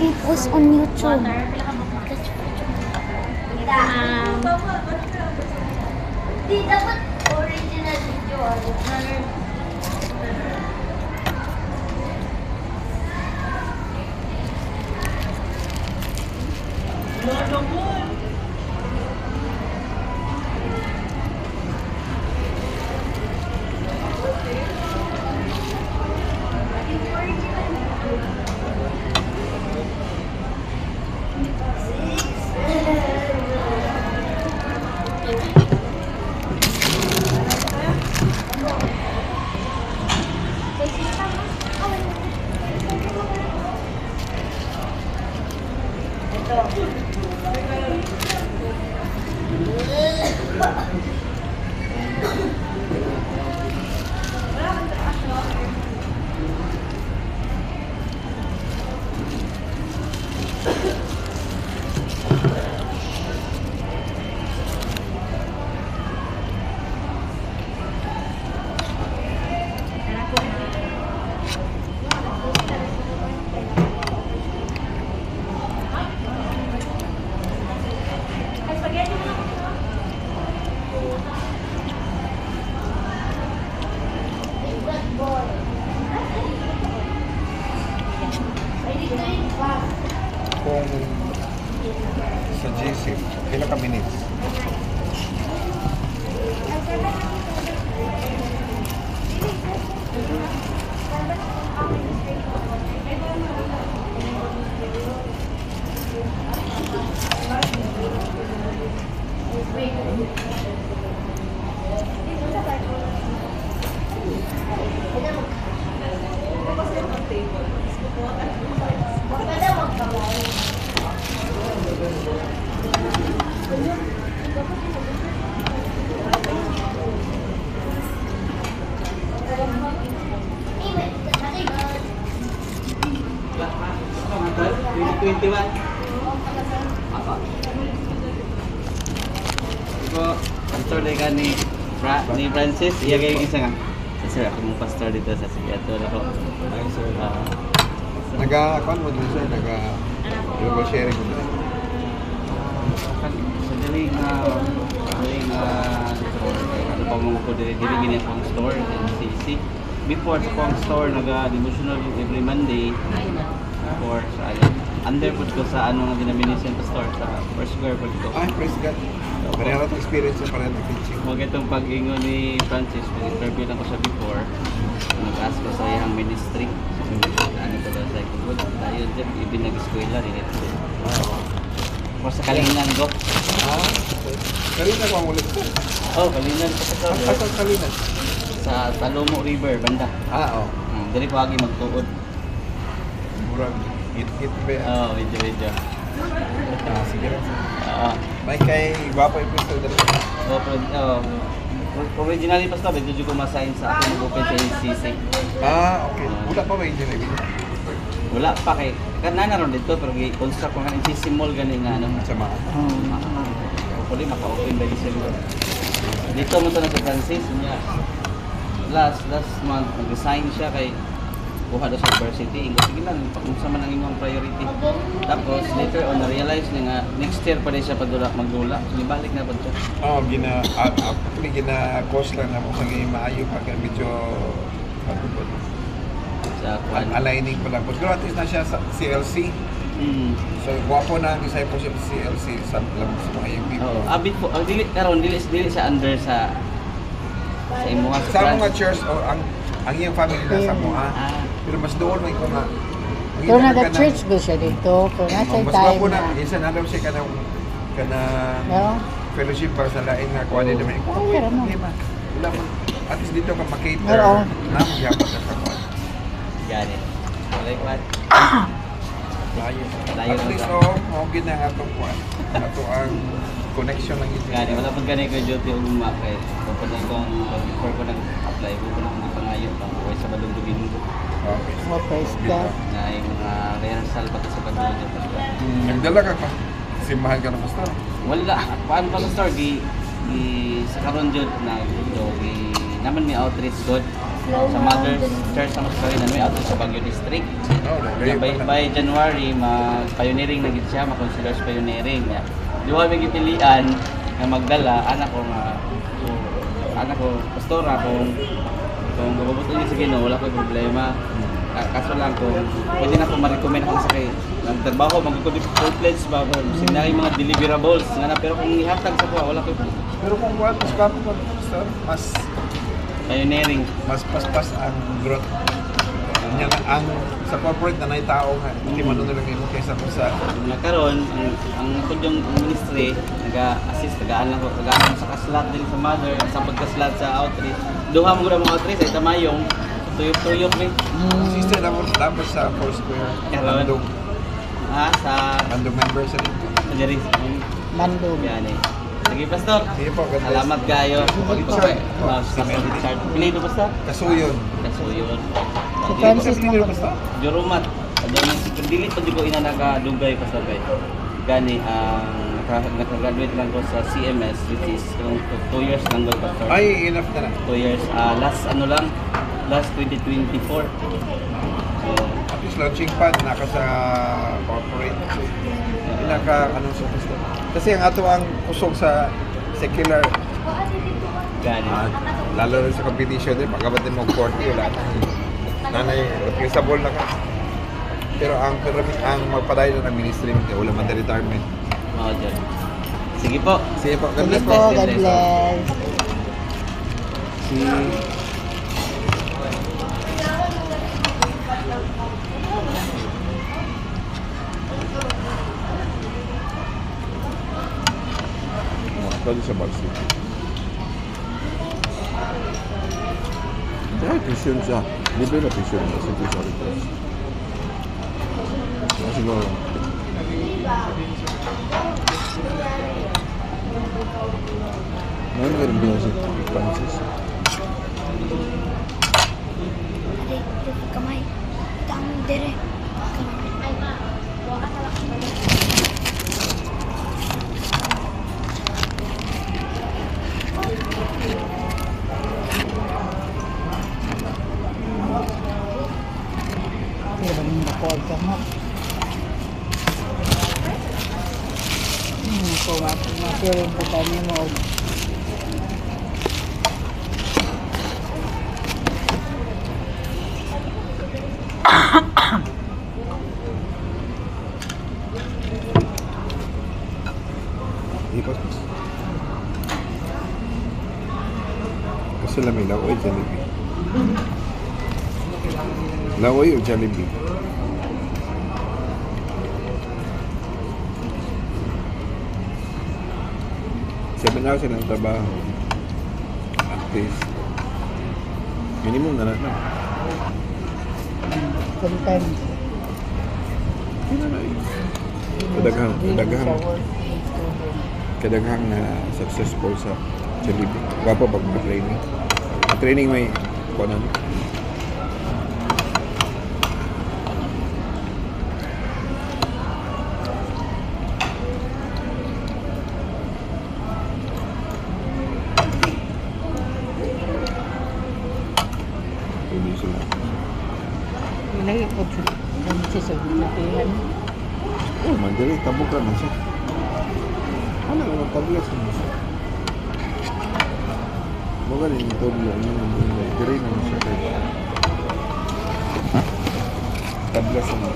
be post on YouTube. Di dapat original video. Kung sa GC, ilan ka minutes? Ito, pastor ka ni Francis, iya kayo isa nga. Sir, ako mong pastor dito sa Sigato na ko. Ay, sir. Nag-account mo dun, sir? Nag-global sharing mo dun? Sa daling store, ano pa mong ko dili gini akong store, NCC. Before sa akong store, nag-devotional every Monday. Or sa under po ko sa ano nga denomination pa store sa First Square po ko. Ay, praise God. Pareho na experience sa pareho na teaching. Huwag itong pag-ingo ni Francis, pag-interview lang ko siya before. Nag-ask ko sa iyang ministry. Ano ko daw sa ikot. Ayun dyan, ibig nag-eskwela rin ito. O sa Kalinan ko. Kalinan ko ang ulit, sir. Oh, Kalinan ko sa Asan Kalinan? Sa Talomo River, banda. Oo. Dili ko agi magtuod. Murag hit-hit ba yan? Oo, medyo. Sige lang, sir. May kay Guwapo episode dali. Originally pa sa medyo ko ma-sign sa akin mag-open sa NCC. Okay. Wala pa ba yung engineering? Wala pa kay kanana ron dito pero gi-construct ko nga NCC mall gani nga ano. Sa mga. Hopefully maka-open by December. Dito mo to na sa Francis niya. Last month nag-resign siya kay kuha daw sa university. Sige lang, pag-unsa man ang inyong priority. Tapos later on na-realize niya nga next year pa rin siya magdula. So ibalik na pa siya. Actually gina-cost lang na mo sa maayo pa kaya medyo Sa kwan. aligning pa lang. Pero at least na siya sa CLC. So, guwapo na ang discipleship sa CLC sa mga young people. Before, dili karon dili siya under sa imuha Sa mga church o ang iyong family na sa mga. Pero mas doon may ko nga. Pero nag-church ba siya dito? Pero nasa Mas time guwapo na. isa na daw siya kana No? fellowship para sa lain nga kuha din naman. Pero mo. Wala mo. At least dito ka makater. Oo. Nagyapot na sa kuha. Gani. Walay kwan. At least gid na nga itong kuha. Ato ang connection lang ito. Gani wala pag gani ko duty og makay. Kapag kong before ko nag-apply ko na kung ipangayo pa ko sa Balong Domingo. Okay. Oh, praise God. Na yung mga rehearsal pa sa Balong Domingo. Nagdala ka pa. Simbahan ka na pastor. Wala. Paano pa sa store? Sa karon jud na naman may outreach god. sa Mother's Church ng Mascarenan, may outreach sa Baguio District. Oh, Yeah, by January, pioneering na gid siya, ma-consider as pioneering. Yeah. Di ba may gipilian na magdala, anak ko, pastora, kung mabubuto niya sa Ginoo, wala ko problema. Kaso lang kung pwede na akong ma-recommend ako sa kay nagtrabaho, mag-code full-fledged ba, sinari mga deliverables, nga na, pero kung ihatag sa kuha, wala ko problema. Pero kung buwan, mas kapo ka, sir, mas Pioneering. paspas ang growth. Ang sa corporate na tao nga, hindi man nung nilagay mo kaysa kung sa Nagkaroon, ang ako yung ministry, nag-assist, tagaan lang sa kaslat din sa mother, sa pagkaslat sa outreach. Duha mo mga outreach, ay tamayong, tuyok-tuyok rin. sister dapat sa Foursquare, Karoon. Bandung. Sa Member sa dito. Jerry. Mandog. Yan eh. Sige, Pastor. Sige po, God bless. Salamat kayo. Richard. Pastor Richard. Pilih ito, Pastor. Kasuyon. Kasuyon. Si Francis Hindi mo. ko basta. Jurumat. Dili pa di ko ina nakadugay pa sabay. Gani ang nakagraduate lang ko sa CMS which is 2 years lang daw Pastor. Ay, enough na na. 2 years. Last 2024. At least launching pad, naka sa corporate. Pinaka, sa gusto. Kasi ang ato ang kusog sa secular, Gani. lalo rin sa competition din, magabat din mo 40, wala na. Nanay, replaceable na ka. Pero ang magpadayo ng ministry, wala man na retirement. Oh, dyan. Sige po. Sige po, God Sige bless po, po. God bless. Si... Pwede sa Bag City. Kaya pisyon siya. Libre na pisyon na City Solitors. Siguro. Ngayon meron din si Francis. Kamay. Tamang dire. Pero yung bakol ka mo. Kung masirin po kami mo. Ipas. Kasi lamay laoy, Jollibee. Laoy o Jollibee? Seven hours ang trabaho. At least. Minimum na lang. Sometimes. Hindi na yun. Kadaghang na successful sa Jollibee. Gwapo pag mag-training. Training may kuwanan. Hindi sila. Ilagay ko sa Francis o Pilipinan. Oh, mandali, tabok na siya. Ano nga, tablas na siya. Baga rin ito, diri na siya kayo. Tablas na.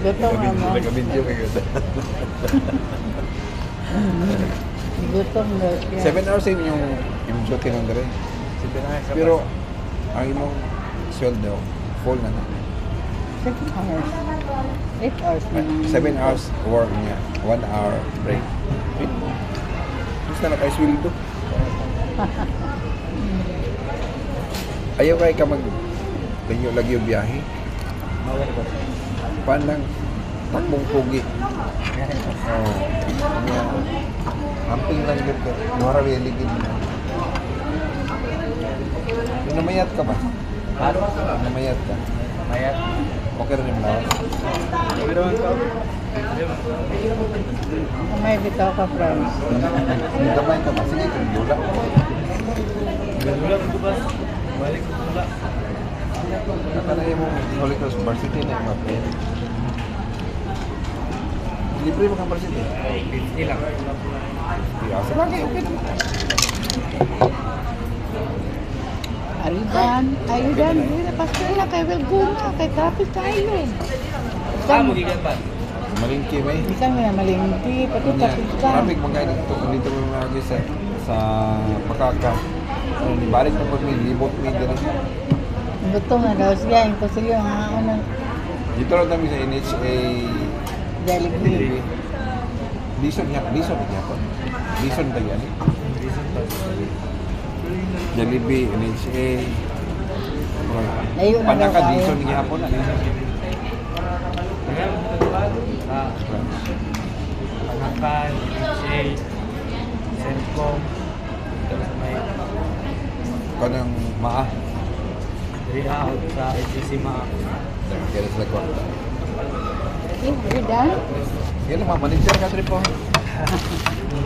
Gutom na mo. Nag-video kayo. Gutom na siya. 7 hours same yung duty ng dire. Pero ang imong sweldo full na. 7 hours. 8 hours na. 7 hours work niya, 1 hour break. Gusto na kayo sweldo. Ayaw kayo ka mag ganyo lagi yung biyahe. Pan lang takbong pugi. Oh. Yeah. Amping lang dito. Marawi ligid mo. Namayat ka ba? Namayat ka. Mayat. Okay rin yung lawas. May bitaw ka, friends. Gamay ka ba? Sige, kung dula. Gula ko ba? Balik ko pula. Nakalaya mo Holy Cross Varsity na yung mapin. Libre mo kang varsity. 50 lang. Sa bagay, okay naman. Aridan. Aridan. Pastor na kay Welguna. Kay traffic tayo. Magigan ba? Malingki may. Bisa nga malingki. Pati Kanya, traffic ka. traffic magkaya dito. Kung dito mo lagi sa Makaka. Balik na po may libot may din. Gutom na daw siya. Imposible yung mga unang Dito lang kami sa NHA Jollibee. Lison niya po. Lison tayo yan. Jollibee, NHA. Layo na daw Panaka, kayo. Lison niya po na. Panakan, Shay, Selcom, ito sa may Kanang maa. Real sa HCC Maa. Kaya sila ko. Aridan. Yan naman, manager ka trip po.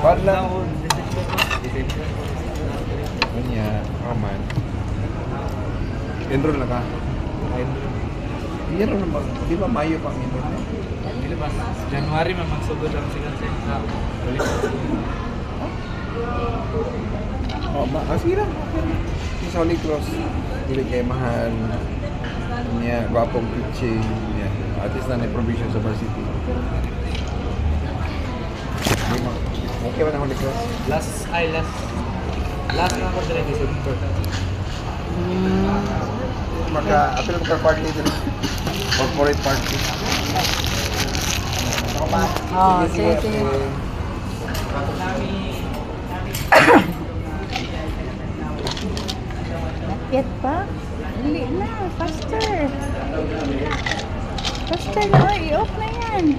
Pala. Kanya, aman. Enroll na ka. Enroll na ba? Di ba Mayo pang enroll na? Dili ba? January man magsugod ang sikat sa balik. Oh, sige lang. Sa Holy Cross, hindi kayo mahal. Niya, gwapong pitching. Niya. At least na provision sa varsity. Okay ba na Holy Cross? Last na ako dire December. Apil party din. Corporate party. Oh, sige. Nakit pa? Hindi na. Faster. Faster na. I-off na yan.